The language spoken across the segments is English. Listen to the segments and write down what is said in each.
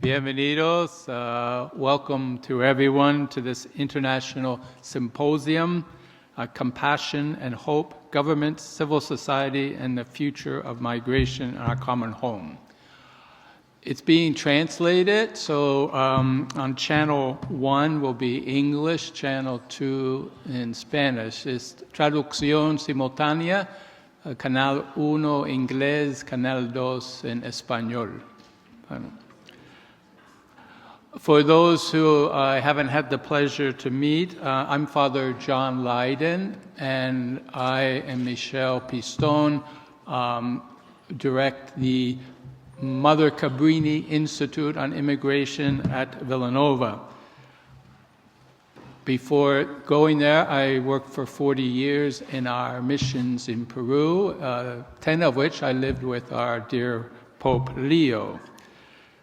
Bienvenidos. Welcome to everyone to this international symposium, Compassion and Hope, Government, Civil Society, and the Future of Migration in Our Common Home. It's being translated, so on channel 1 will be English, channel 2 in Spanish. Es traducción simultánea, canal 1 inglés, canal 2 en español. For those who I haven't had the pleasure to meet, I'm Father John Lydon, and I and Michelle Pistone direct the Mother Cabrini Institute on Immigration at Villanova. Before going there, I worked for 40 years in our missions in Peru, 10 of which I lived with our dear Pope Leo.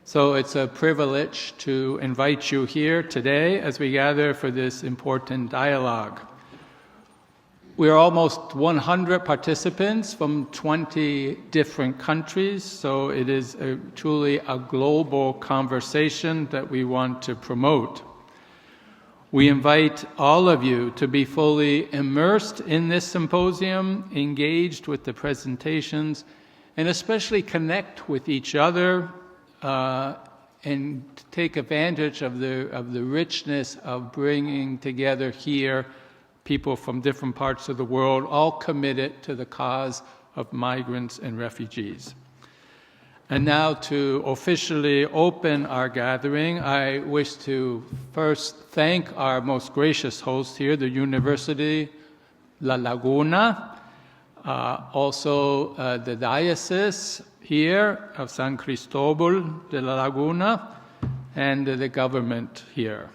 So it's a privilege to invite you here today as we gather for this important dialogue. We are almost 100 participants from 20 different countries, so it is truly a global conversation that we want to promote. We invite all of you to be fully immersed in this symposium, engaged with the presentations, and especially connect with each other and take advantage of the richness of bringing together here people from different parts of the world, all committed to the cause of migrants and refugees. And now to officially open our gathering, I wish to first thank our most gracious host here, the Universidad de La Laguna, also the diocese here of San Cristobal de la Laguna, and the government here,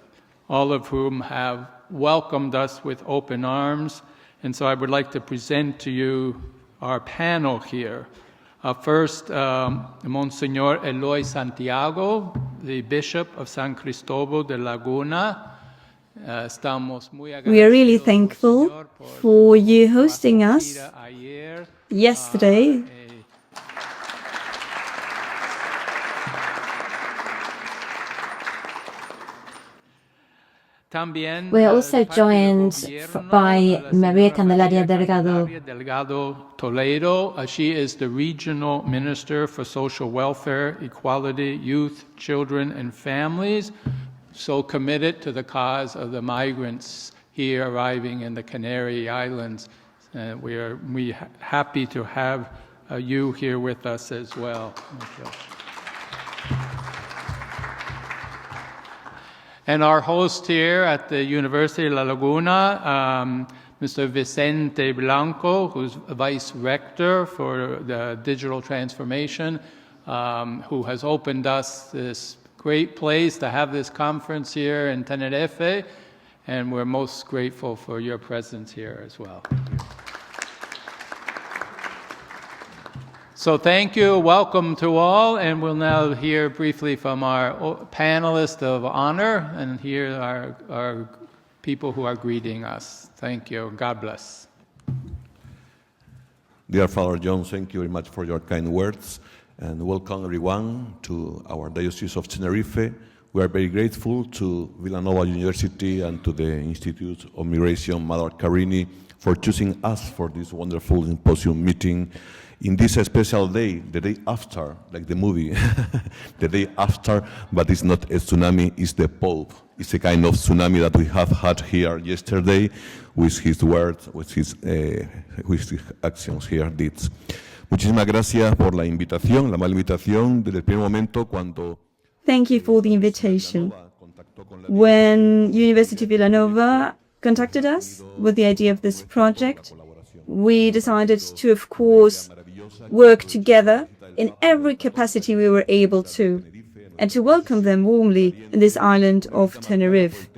all of whom have welcomed us with open arms. And so I would like to present to you our panel here. First, Monsignor Eloy Santiago, the Bishop of San Cristobal de la Laguna. We are really thankful for you hosting us yesterday. We are also joined by María Candelaria Delgado Toledo. She is the Regional Minister for Social Welfare, Equality, Youth, Children, and Families, so committed to the cause of the migrants here arriving in the Canary Islands. We are happy to have you here with us as well. Thank you. And our host here at the Universidad de La Laguna, Mr. Vicente Blanco, who's Vice-Rector for the digital transformation, who has opened us this great place to have this conference here in Tenerife, and we're most grateful for your presence here as well. So thank you, welcome to all, and we'll now hear briefly from our panelists of honor, and here are our people who are greeting us. Thank you, God bless. Dear Father John, thank you very much for your kind words, and welcome everyone to our Diocese of Tenerife. We are very grateful to Villanova University and to the Institute of Migration, Mother Cabrini, for choosing us for this wonderful symposium meeting in this special day, the day after, like the movie, the day after, but it's not a tsunami, it's the Pope. It's a kind of tsunami that we have had here yesterday with his words, with his actions here, deeds. Muchísimas gracias por la invitación, la amable invitación desde el primer momento cuando... Thank you for the invitation. When University of Villanova contacted us with the idea of this project, we decided to, of course, work together in every capacity we were able to, and to welcome them warmly in this island of Tenerife.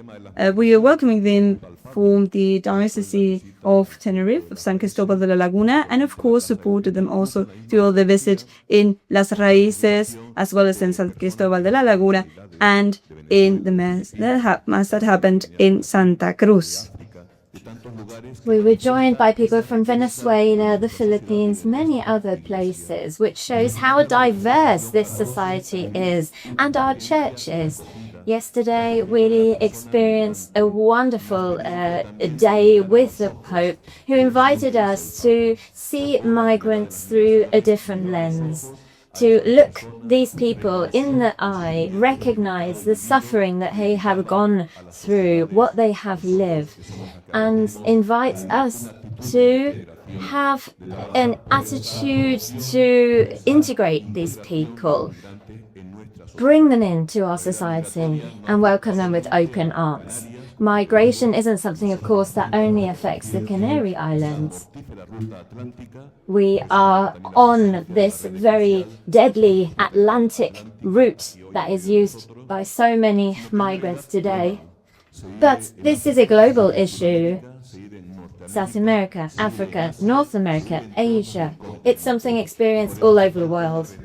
We are welcoming them from the Diocese of Tenerife, of San Cristobal de la Laguna, and of course supported them also through the visit in Las Raíces, as well as in San Cristobal de la Laguna, and in the mass that happened in Santa Cruz. We were joined by people from Venezuela, the Philippines, many other places, which shows how diverse this society is and our church is. Yesterday, we experienced a wonderful day with the Pope, who invited us to see migrants through a different lens, to look these people in the eye, recognize the suffering that they have gone through, what they have lived, and invite us to have an attitude to integrate these people, bring them into our society and welcome them with open arms. Migration isn't something, of course, that only affects the Canary Islands. We are on this very deadly Atlantic route that is used by so many migrants today. But this is a global issue. South America, Africa, North America, Asia. It's something experienced all over the world.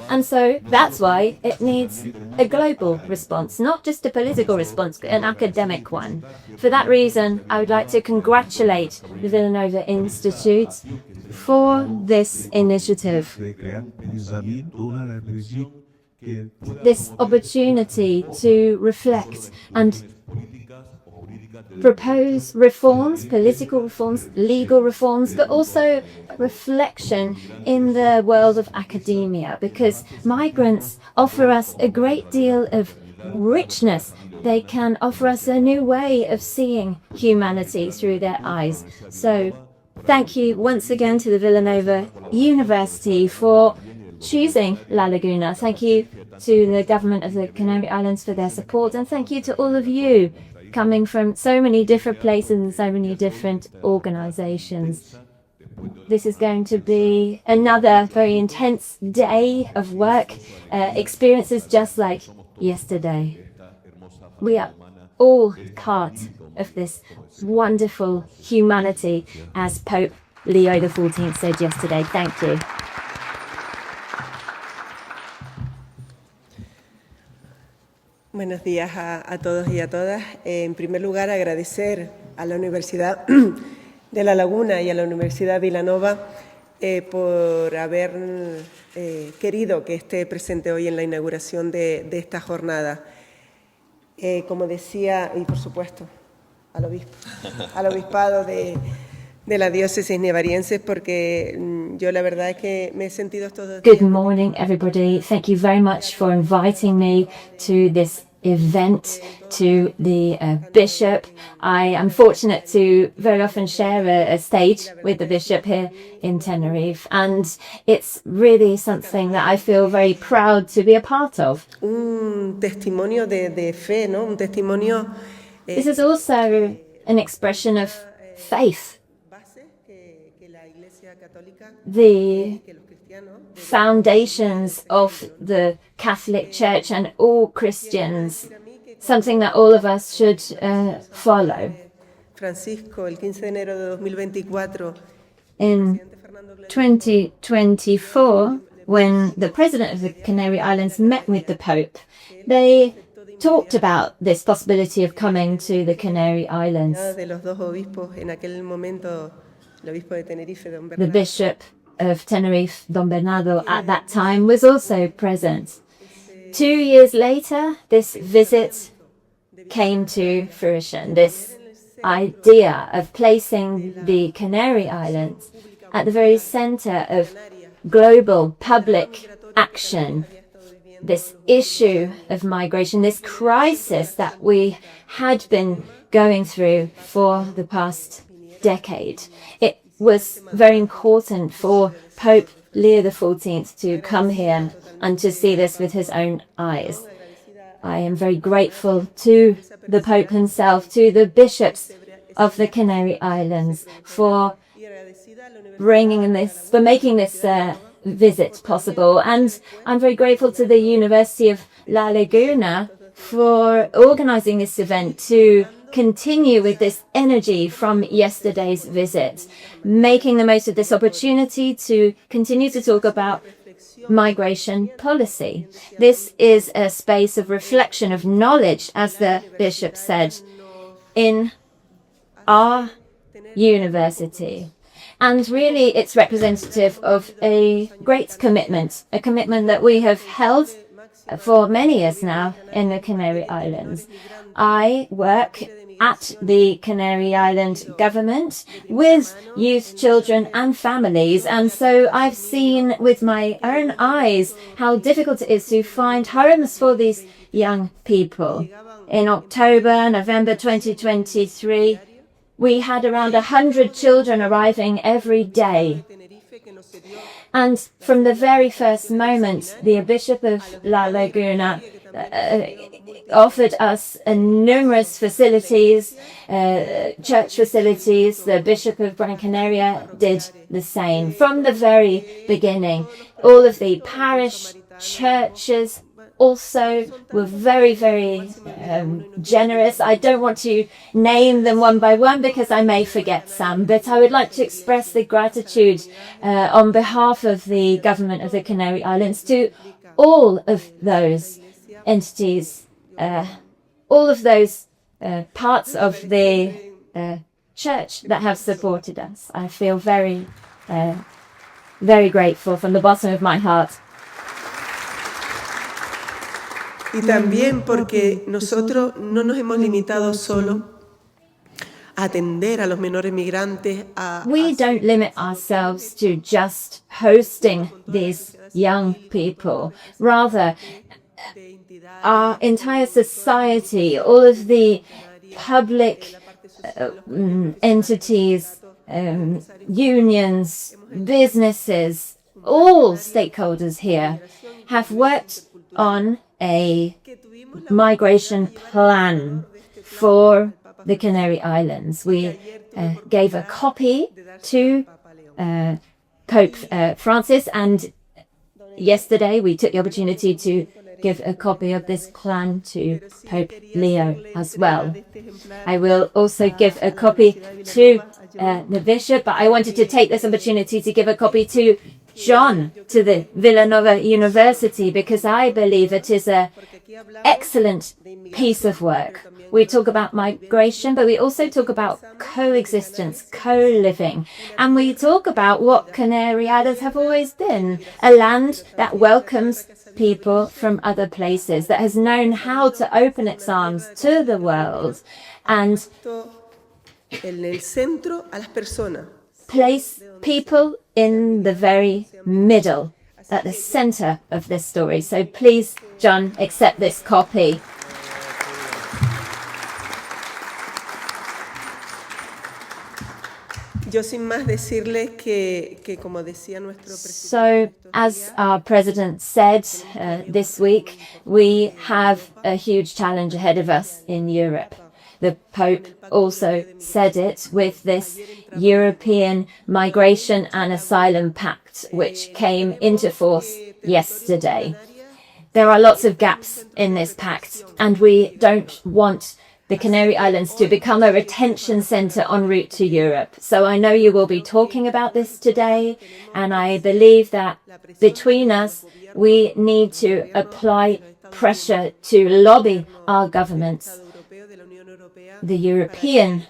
And so that's why it needs a global response, not just a political response, but an academic one. For that reason, I would like to congratulate the Villanova Institute for this initiative. This opportunity to reflect and propose reforms, political reforms, legal reforms, but also reflection in the world of academia, because migrants offer us a great deal of richness. They can offer us a new way of seeing humanity through their eyes. So thank you once again to the Villanova University for choosing La Laguna. Thank you to the government of the Canary Islands for their support, and thank you to all of you coming from so many different places and so many different organizations. This is going to be another very intense day of work, experiences just like yesterday. We are all part of this wonderful humanity, as Pope Leo XIV said yesterday. Thank you. Buenos días a todos y a todas. En primer lugar, agradecer a la Universidad de La Laguna y a la Universidad Villanova por haber querido que esté presente hoy en la inauguración de esta jornada. Como decía, y por supuesto al obispado de la diócesis nevariense, porque yo la verdad es que me he sentido estos 2 días. Good morning, everybody. Thank you very much for inviting me to this event, to the bishop. I am fortunate to very often share a stage with the bishop here in Tenerife, and it's really something that I feel very proud to be a part of. Un testimonio de fe, ¿no? Un testimonio. This is also an expression of faith. The foundations of the Catholic Church and all Christians, something that all of us should follow. Francisco, el 15 de enero de 2024. In 2024, when the president of the Canary Islands met with the Pope, they talked about this possibility of coming to the Canary Islands. De los dos obispos en aquel momento. The Bishop of Tenerife, Don Bernardo, at that time was also present. 2 years later, this visit came to fruition, this idea of placing the Canary Islands at the very center of global public action. This issue of migration, this crisis that we had been going through for the past decade. It was very important for Pope Leo XIV to come here and to see this with his own eyes. I am very grateful to the Pope himself, to the bishops of the Canary Islands for making this visit possible. And I'm very grateful to the University of La Laguna for organizing this event to continue with this energy from yesterday's visit, making the most of this opportunity to continue to talk about migration policy. This is a space of reflection, of knowledge, as the bishop said, in our university. And really, it's representative of a great commitment, a commitment that we have held for many years now in the Canary Islands. I work at the Canary Island government with youth, children and families, and so I've seen with my own eyes how difficult it is to find homes for these young people. In October, November 2023, we had around 100 children arriving every day. And from the very first moment, the Bishop of La Laguna offered us numerous facilities, church facilities. The Bishop of Gran Canaria did the same. From the very beginning, all of the parish churches also were very, very generous. I don't want to name them one by one because I may forget some, but I would like to express the gratitude on behalf of the government of the Canary Islands to all of those entities, all of those parts of the church that have supported us. I feel very, very grateful from the bottom of my heart. Y también porque nosotros no nos hemos limitado solo a atender a los menores migrantes. We don't limit ourselves to just hosting these young people. Rather, our entire society, all of the public entities, unions, businesses, all stakeholders here have worked on a migration plan for the Canary Islands. We gave a copy to Pope Francis, and yesterday we took the opportunity to give a copy of this plan to Pope Leo as well. I will also give a copy to the bishop, but I wanted to take this opportunity to give a copy to John, to the Villanova University, because I believe it is an excellent piece of work. We talk about migration, but we also talk about coexistence, co-living, and we talk about what Canary Islands have always been, a land that welcomes people from other places, that has known how to open its arms to the world and place people in the very middle, at the center of this story. So please, John, accept this copy. So, as our president said this week, we have a huge challenge ahead of us in Europe. The Pope also said it with this European Migration and Asylum Pact, which came into force yesterday. There are lots of gaps in this pact, and we don't want the Canary Islands to become a retention centre en route to Europe. So I know you will be talking about this today, and I believe that between us, we need to apply pressure to lobby our governments, the European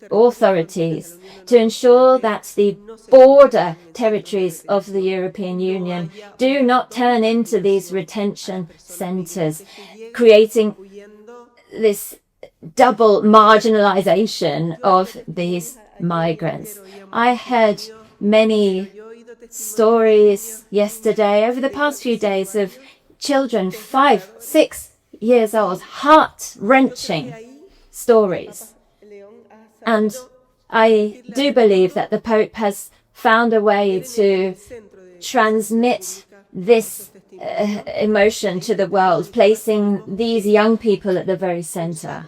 authorities, to ensure that the border territories of the European Union do not turn into these retention centres, creating this double marginalization of these migrants. I heard many stories yesterday, over the past few days, of children 5, 6 years old, heart-wrenching stories. And I do believe that the Pope has found a way to transmit this emotion to the world, placing these young people at the very center.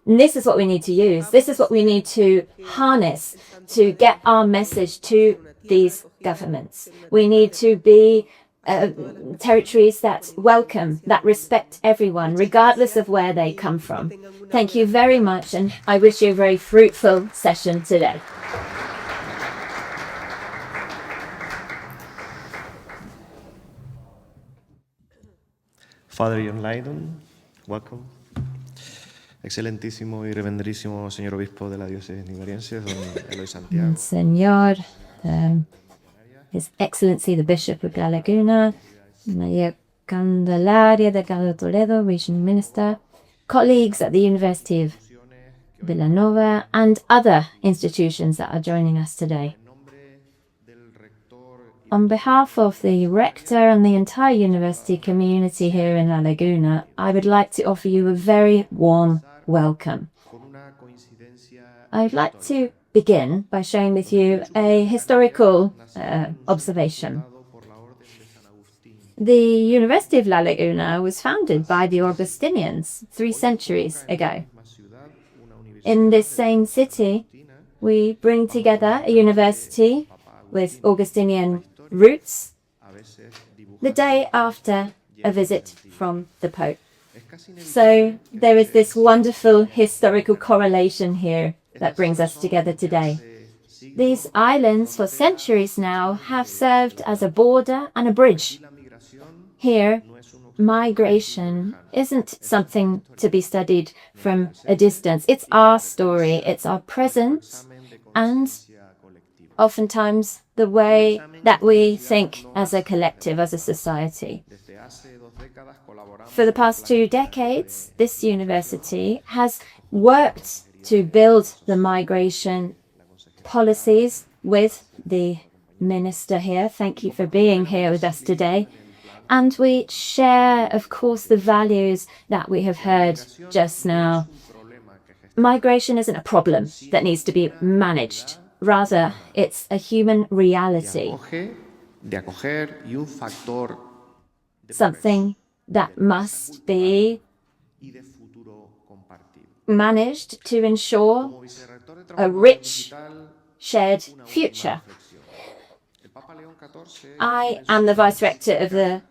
And this is what we need to use. This is what we need to harness to get our message to these governments. We need to be territories that welcome, that respect everyone, regardless of where they come from. Thank you very much, and I wish you a very fruitful session today. Father John Lydon, welcome. Excelentísimo y reverentísimo señor obispo de la diócesis nigeriense, don Eloy Santiago. Señor, His Excellency the Bishop of La Laguna, María Candelaria Delgado Toledo, Regional Minister, colleagues at the University of Villanova, and other institutions that are joining us today. On behalf of the Rector and the entire university community here in La Laguna, I would like to offer you a very warm welcome. I'd like to begin by sharing with you a historical observation. The University of La Laguna was founded by the Augustinians 3 centuries ago. In this same city, we bring together a university with Augustinian roots the day after a visit from the Pope. So there is this wonderful historical correlation here that brings us together today. These islands for centuries now have served as a border and a bridge. Here, migration isn't something to be studied from a distance. It's our story, it's our presence, and oftentimes the way that we think as a collective, as a society. For the past 2 decades, this university has worked to build the migration policies with the minister here. Thank you for being here with us today. And we share, of course, the values that we have heard just now. Migration isn't a problem that needs to be managed. Rather, it's a human reality. Something that must be managed to ensure a rich, shared future. I am the Vice-Rector of the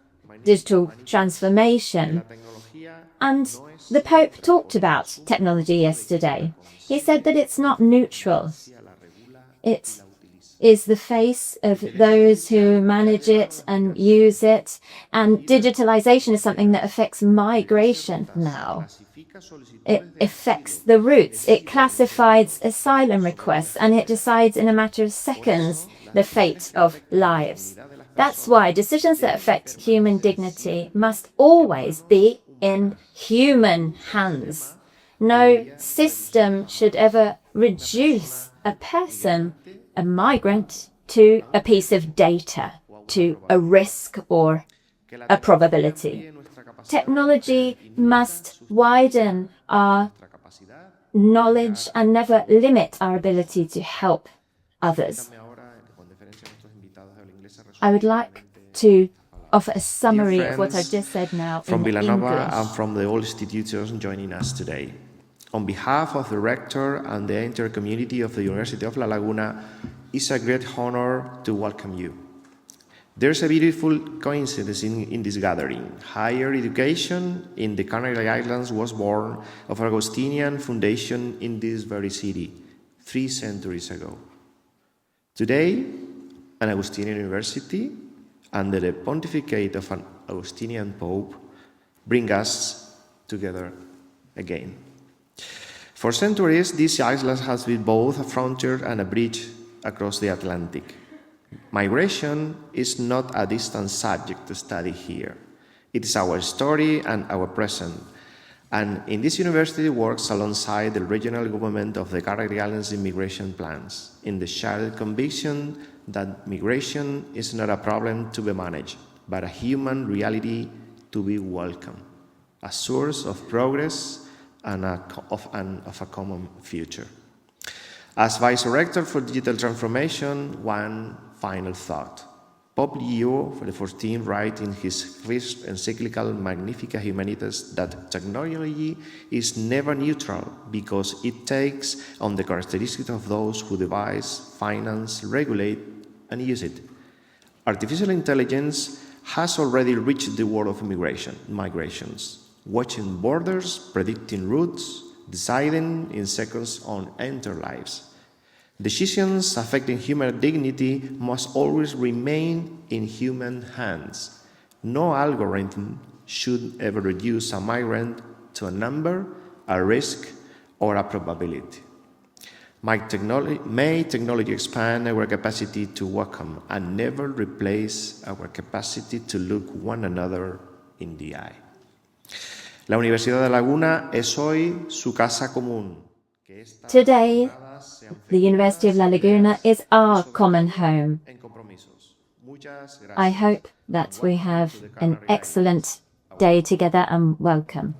Digital Transformation, and the Pope talked about technology yesterday. He said that it's not neutral. It is the face of those who manage it and use it, and digitalization is something that affects migration now. It affects the roots, it classifies asylum requests, and it decides in a matter of seconds the fate of lives. That's why decisions that affect human dignity must always be in human hands. No system should ever reduce a person, a migrant, to a piece of data, to a risk or a probability. Technology must widen our knowledge and never limit our ability to help others. I would like to offer a summary of what I've just said now from in Villanova English. and from the all institutions joining us today. On behalf of the Rector and the entire community of the University of La Laguna, it's a great honor to welcome you. There's a beautiful coincidence in this gathering. Higher education in the Canary Islands was born of an Augustinian foundation in this very city 3 centuries ago. Today, an Augustinian university under the pontificate of an Augustinian pope bring us together again. For centuries, this island has been both a frontier and a bridge across the Atlantic. Migration is not a distant subject to study here. It is our story and our present. And in this university works alongside the regional government of the Canary Islands immigration plans, in the shared conviction that migration is not a problem to be managed, but a human reality to be welcomed, a source of progress and of a common future. As Vice-Rector for Digital Transformation, one final thought. Pope Leo XIV writes in his first encyclical Magnificat Humanitas that technology is never neutral because it takes on the characteristics of those who devise, finance, regulate, and use it. Artificial intelligence has already reached the world of migrations, watching borders, predicting routes, deciding in seconds on entire lives. Decisions affecting human dignity must always remain in human hands. No algorithm should ever reduce a migrant to a number a risk, or a probability. May technology expand our capacity to welcome and never replace our capacity to look one another in the eye. La Universidad de La Laguna es hoy su casa común. Today, the University of La Laguna is our common home. I hope that we have an excellent day together and welcome.